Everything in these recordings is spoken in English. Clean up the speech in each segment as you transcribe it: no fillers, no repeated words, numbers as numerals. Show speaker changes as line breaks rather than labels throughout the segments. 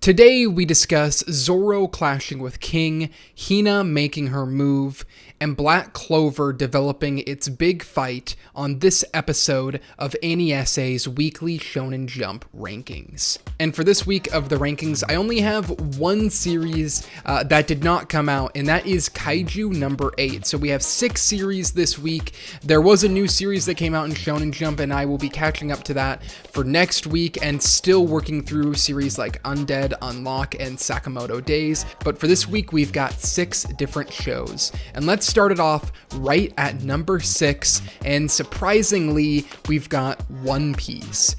Today we discuss Zoro clashing with King, Hina making her move, and Black Clover developing its big fight on this episode of AniSA's weekly Shonen Jump rankings. And for this week of the rankings, I only have one series that did not come out, and that is Kaiju number 8. So we have 6 series this week. There was a new series that came out in Shonen Jump, and I will be catching up to that for next week, and still working through series like Undead, Unlock, and Sakamoto Days. But for this week, we've got 6 different shows. And let's start it off right at number 6, and surprisingly, we've got One Piece.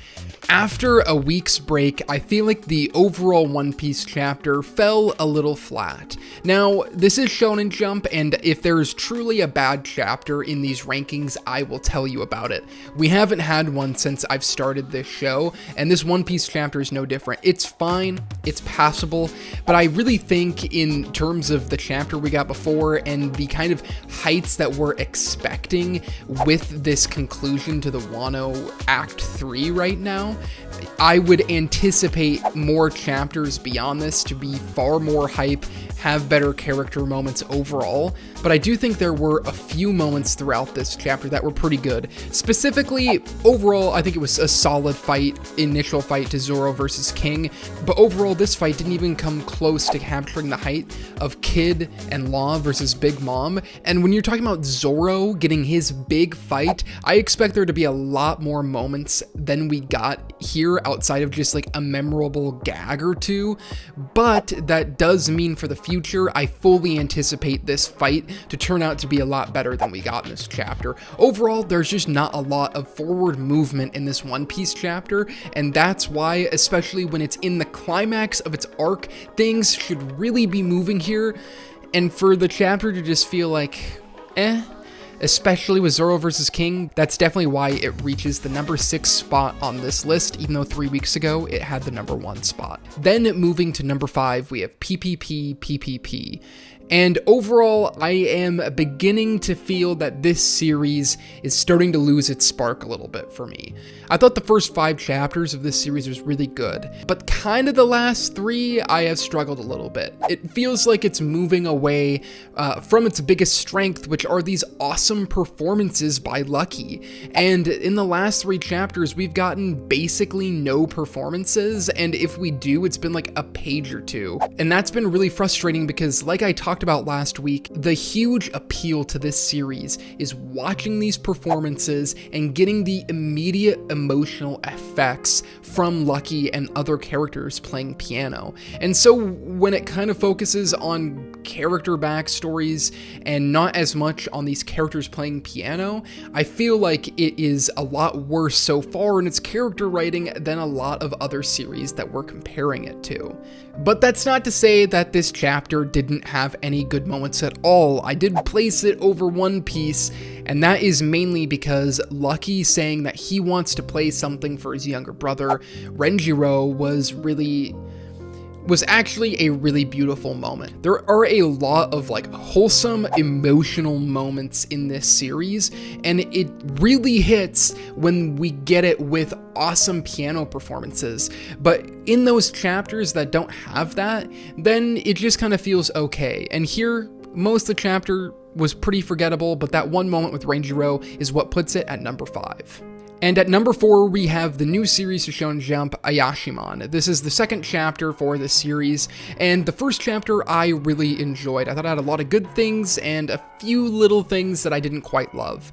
After a week's break, I feel like the overall One Piece chapter fell a little flat. Now, this is Shonen Jump, and if there's truly a bad chapter in these rankings, I will tell you about it. We haven't had one since I've started this show, and this One Piece chapter is no different. It's fine, it's passable, but I really think in terms of the chapter we got before and the kind of heights that we're expecting with this conclusion to the Wano Act 3 right now, I would anticipate more chapters beyond this to be far more hype, have better character moments overall, but I do think there were a few moments throughout this chapter that were pretty good. Specifically, overall, I think it was a solid fight, initial fight to Zoro versus King, but overall this fight didn't even come close to capturing the height of Kid and Law versus Big Mom, and when you're talking about Zoro getting his big fight, I expect there to be a lot more moments than we got here outside of just like a memorable gag or two, but that does mean for the future, I fully anticipate this fight to turn out to be a lot better than we got in this chapter. Overall, there's just not a lot of forward movement in this One Piece chapter, and that's why, especially when it's in the climax of its arc, things should really be moving here, and for the chapter to just feel like, especially with Zoro versus King, that's definitely why it reaches the number 6 spot on this list, even though 3 weeks ago it had the number 1 spot. Then moving to number 5, we have PPPPP. And overall, I am beginning to feel that this series is starting to lose its spark a little bit for me. I thought the first 5 chapters of this series was really good, but kind of the last 3, I have struggled a little bit. It feels like it's moving away from its biggest strength, which are these awesome performances by Lucky. And in the last 3 chapters, we've gotten basically no performances, and if we do, it's been like a page or 2. And that's been really frustrating because, like I talked about last week, the huge appeal to this series is watching these performances and getting the immediate emotional effects from Lucky and other characters playing piano. And so when it kind of focuses on character backstories and not as much on these characters playing piano, I feel like it is a lot worse so far in its character writing than a lot of other series that we're comparing it to. But that's not to say that this chapter didn't have any good moments at all. I did place it over One Piece, and that is mainly because Lucky saying that he wants to play something for his younger brother, Renjiro, was actually a really beautiful moment. There are a lot of like wholesome emotional moments in this series, and it really hits when we get it with awesome piano performances. But in those chapters that don't have that, then it just kind of feels okay. And here, most of the chapter was pretty forgettable, but that one moment with Renjiro is what puts it at number 5. And at number 4, we have the new series to Shonen Jump, Ayashimon. This is the second chapter for this series, and the first chapter I really enjoyed. I thought it had a lot of good things and a few little things that I didn't quite love.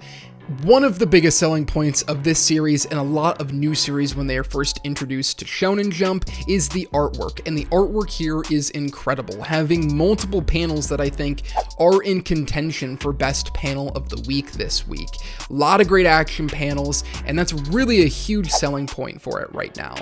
One of the biggest selling points of this series and a lot of new series when they are first introduced to Shonen Jump is the artwork, and the artwork here is incredible, having multiple panels that I think are in contention for best panel of the week this week. A lot of great action panels, and that's really a huge selling point for it right now.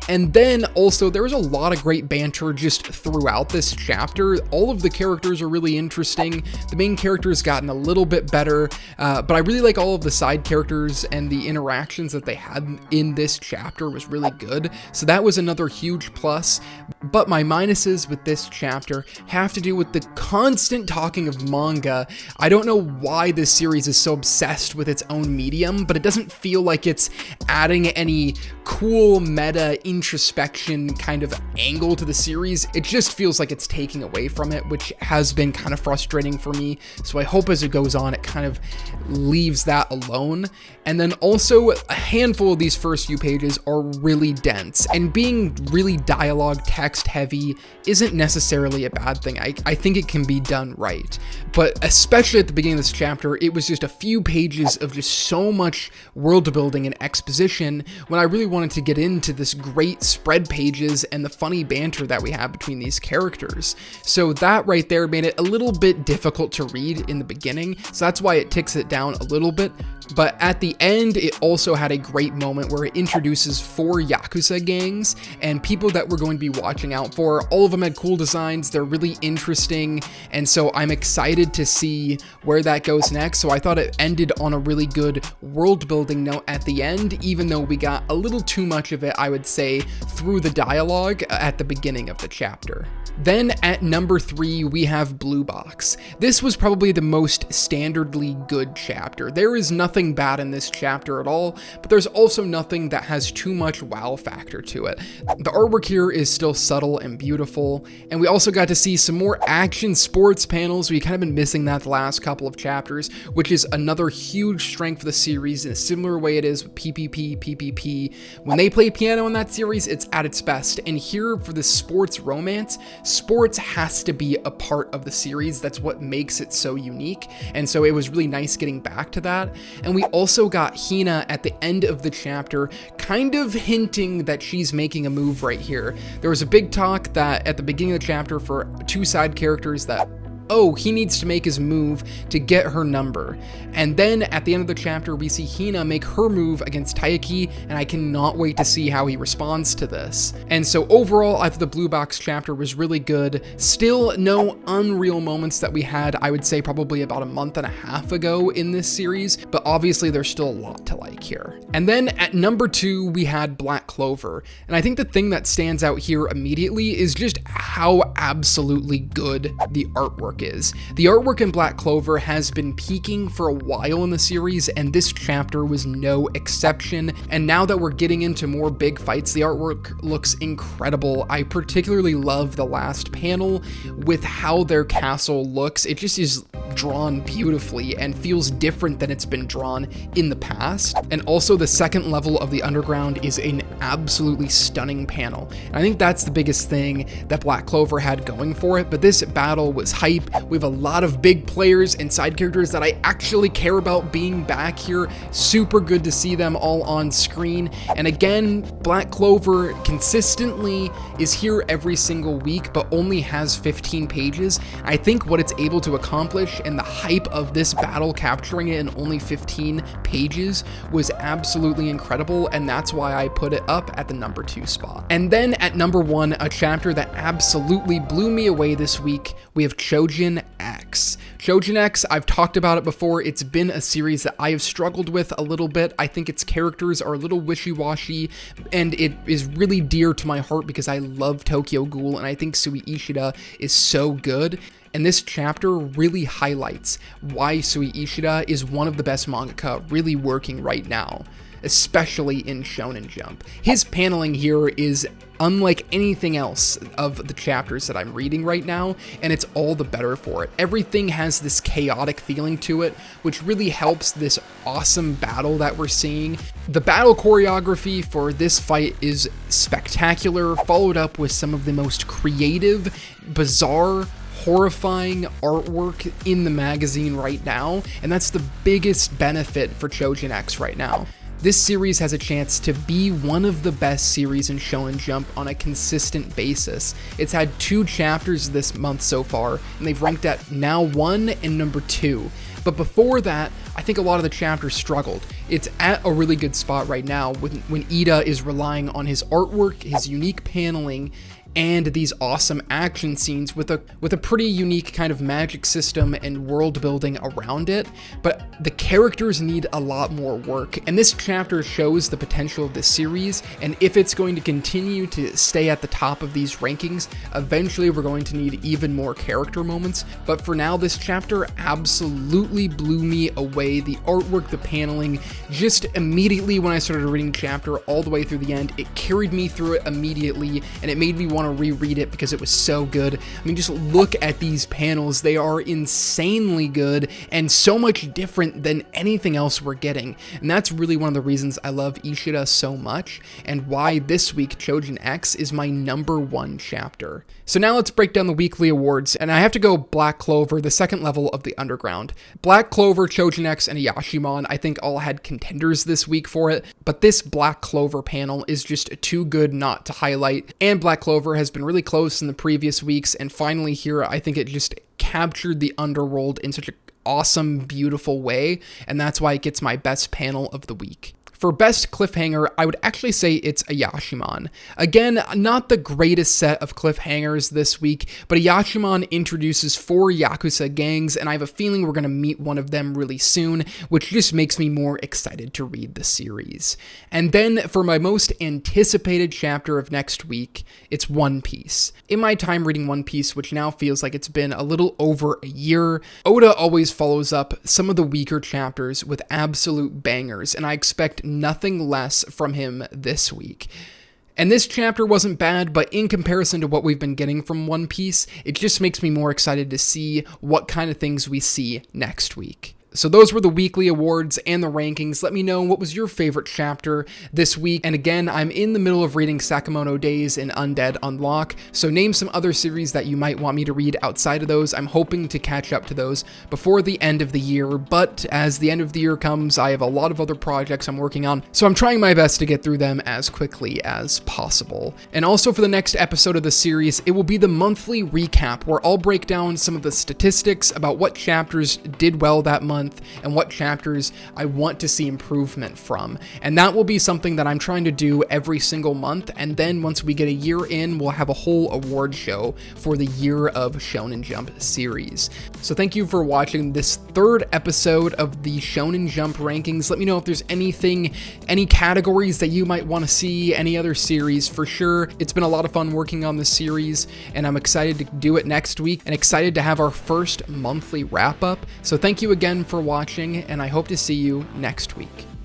And then also there was a lot of great banter just throughout this chapter. All of the characters are really interesting. The main character has gotten a little bit better, but I really like all of the side characters, and the interactions that they had in this chapter was really good. So that was another huge plus. But my minuses with this chapter have to do with the constant talking of manga. I don't know why this series is so obsessed with its own medium, but it doesn't feel like it's adding any cool meta introspection kind of angle to the series, it just feels like it's taking away from it, which has been kind of frustrating for me. So I hope as it goes on, it kind of leaves that alone. And then also a handful of these first few pages are really dense, and being really dialogue text heavy isn't necessarily a bad thing. I think it can be done right, but especially at the beginning of this chapter, it was just a few pages of just so much world building and exposition when I really wanted to get into this great spread pages and the funny banter that we have between these characters. So that right there made it a little bit difficult to read in the beginning, so that's why it ticks it down a little bit. But at the end, it also had a great moment where it introduces 4 Yakuza gangs and people that we're going to be watching out for. All of them had cool designs, they're really interesting, and so I'm excited to see where that goes next. So I thought it ended on a really good world building note at the end, even though we got a little too much of it, I would say, through the dialogue at the beginning of the chapter. Then at number 3, we have Blue Box. This was probably the most standardly good chapter. There is nothing bad in this chapter at all, but there's also nothing that has too much wow factor to it. The artwork here is still subtle and beautiful, and we also got to see some more action sports panels. We kind of been missing that the last couple of chapters, which is another huge strength of the series in a similar way it is with PPPPP. When they play piano in that series, it's at its best, and here for the sports romance, sports has to be a part of the series. That's what makes it so unique, and so it was really nice getting back to that. And we also got Hina at the end of the chapter kind of hinting that she's making a move right here. There was a big talk that at the beginning of the chapter for 2 side characters that, oh, he needs to make his move to get her number. And then at the end of the chapter, we see Hina make her move against Taiki, and I cannot wait to see how he responds to this. And so overall, I thought the Blue Box chapter was really good. Still no unreal moments that we had, I would say probably about a month and a half ago in this series, but obviously there's still a lot to like here. And then at number 2, we had Black Clover. And I think the thing that stands out here immediately is just how absolutely good the artwork is. The artwork in Black Clover has been peaking for a while in the series, and this chapter was no exception. And now that we're getting into more big fights, the artwork looks incredible. I particularly love the last panel with how their castle looks. It just is drawn beautifully and feels different than it's been drawn in the past. And also the second level of the underground is an absolutely stunning panel. And I think that's the biggest thing that Black Clover had going for it, but this battle was hype. We have a lot of big players and side characters that I actually care about being back here. Super good to see them all on screen. And again, Black Clover consistently is here every single week, but only has 15 pages. I think what it's able to accomplish and the hype of this battle capturing it in only 15 pages was absolutely incredible, and that's why I put it up at the number 2 spot. And then at number 1, a chapter that absolutely blew me away this week, we have Choujin X. Choujin X, I've talked about it before. It's been a series that I have struggled with a little bit. I think its characters are a little wishy-washy, and it is really dear to my heart because I love Tokyo Ghoul, and I think Sui Ishida is so good. And this chapter really highlights why Sui Ishida is one of the best mangaka really working right now, especially in Shonen Jump. His paneling here is unlike anything else of the chapters that I'm reading right now, and it's all the better for it. Everything has this chaotic feeling to it, which really helps this awesome battle that we're seeing. The battle choreography for this fight is spectacular, followed up with some of the most creative, bizarre, horrifying artwork in the magazine right now, and that's the biggest benefit for Trojan X right now. This series has a chance to be one of the best series in Shonen Jump on a consistent basis. It's had 2 chapters this month so far, and they've ranked at now 1 and number 2. But before that, I think a lot of the chapters struggled. It's at a really good spot right now when Ida is relying on his artwork, his unique paneling, and these awesome action scenes with a pretty unique kind of magic system and world building around it, but the characters need a lot more work, and this chapter shows the potential of this series, and if it's going to continue to stay at the top of these rankings, eventually we're going to need even more character moments. But for now, this chapter absolutely blew me away. The artwork, the paneling, just immediately when I started reading chapter all the way through the end, it carried me through it immediately, and it made me want to reread it because it was so good. I mean, just look at these panels. They are insanely good and so much different than anything else we're getting. And that's really one of the reasons I love Ishida so much, and why this week Choujin X is my #1 chapter. So now let's break down the weekly awards, and I have to go Black Clover, the second level of the Underground. Black Clover, Choujin X, and Ayashimon I think all had contenders this week for it, but this Black Clover panel is just too good not to highlight, and Black Clover has been really close in the previous weeks, and finally here I think it just captured the underworld in such an awesome, beautiful way, and that's why it gets my best panel of the week. For best cliffhanger, I would actually say it's Ayashimon. Again, not the greatest set of cliffhangers this week, but Ayashimon introduces 4 Yakuza gangs, and I have a feeling we're going to meet one of them really soon, which just makes me more excited to read the series. And then for my most anticipated chapter of next week, it's One Piece. In my time reading One Piece, which now feels like it's been a little over a year, Oda always follows up some of the weaker chapters with absolute bangers, and I expect nothing less from him this week. And this chapter wasn't bad, but in comparison to what we've been getting from One Piece, it just makes me more excited to see what kind of things we see next week. So those were the weekly awards and the rankings. Let me know what was your favorite chapter this week. And again, I'm in the middle of reading Sakamoto Days and Undead Unlock, so name some other series that you might want me to read outside of those. I'm hoping to catch up to those before the end of the year, but as the end of the year comes, I have a lot of other projects I'm working on, so I'm trying my best to get through them as quickly as possible. And also for the next episode of the series, it will be the monthly recap, where I'll break down some of the statistics about what chapters did well that month, and what chapters I want to see improvement from. And that will be something that I'm trying to do every single month, and then once we get a year in, we'll have a whole award show for the Year of Shonen Jump series. So thank you for watching this 3rd episode of the Shonen Jump rankings. Let me know if there's anything, any categories that you might want to see, any other series for sure. It's been a lot of fun working on this series, and I'm excited to do it next week, and excited to have our first monthly wrap up. So thank you again for watching, and I hope to see you next week.